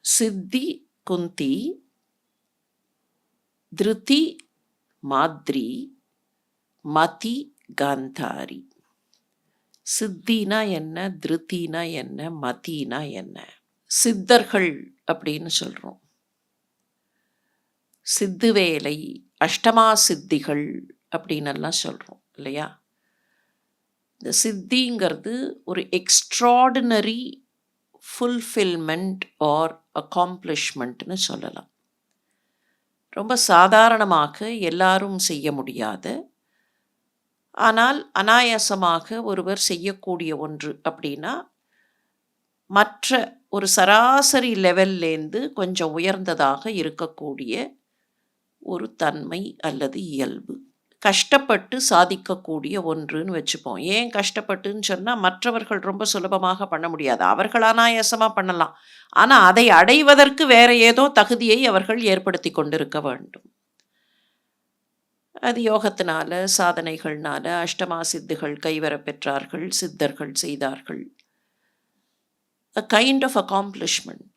சித்தி குந்தி, திருதி மாத்ரி, மதி காந்தாரி. சித்தினா என்ன, திருத்தினா என்ன, மதினா என்ன? சித்தர்கள் அப்படின்னு சொல்றோம். சித்து வேலை, அஷ்டமா சித்திகள் அப்படின்னு எல்லாம் சொல்றோம் இல்லையா? இந்த சித்திங்கிறது ஒரு எக்ஸ்ட்ராடினரி ஃபுல்ஃபில்மெண்ட் ஆர் அக்காம்ப்ளிஷ்மெண்ட்னு சொல்லலாம். ரொம்ப சாதாரணமாக எல்லாரும் செய்ய முடியாத, ஆனால் அனாயாசமாக ஒருவர் செய்யக்கூடிய ஒன்று அப்படின்னா, மற்ற ஒரு சராசரி லெவல்லேருந்து கொஞ்சம் உயர்ந்ததாக இருக்கக்கூடிய ஒரு தன்மை அல்லது இயல்பு. கஷ்டப்பட்டு சாதிக்கக்கூடிய ஒன்றுன்னு வச்சுப்போம். ஏன் கஷ்டப்பட்டுன்னு சொன்னால், மற்றவர்கள் ரொம்ப சுலபமாக பண்ண முடியாது. அவர்கள் அனாயாசமாக பண்ணலாம். ஆனால் அதை அடைவதற்கு வேற ஏதோ தகுதியை அவர்கள் ஏற்படுத்தி கொண்டிருக்க வேண்டும். அது யோகத்தினால, சாதனைகள்னால, அஷ்டமா சித்துகள் கைவர பெற்றார்கள், சித்தர்கள் செய்தார்கள். A kind of accomplishment.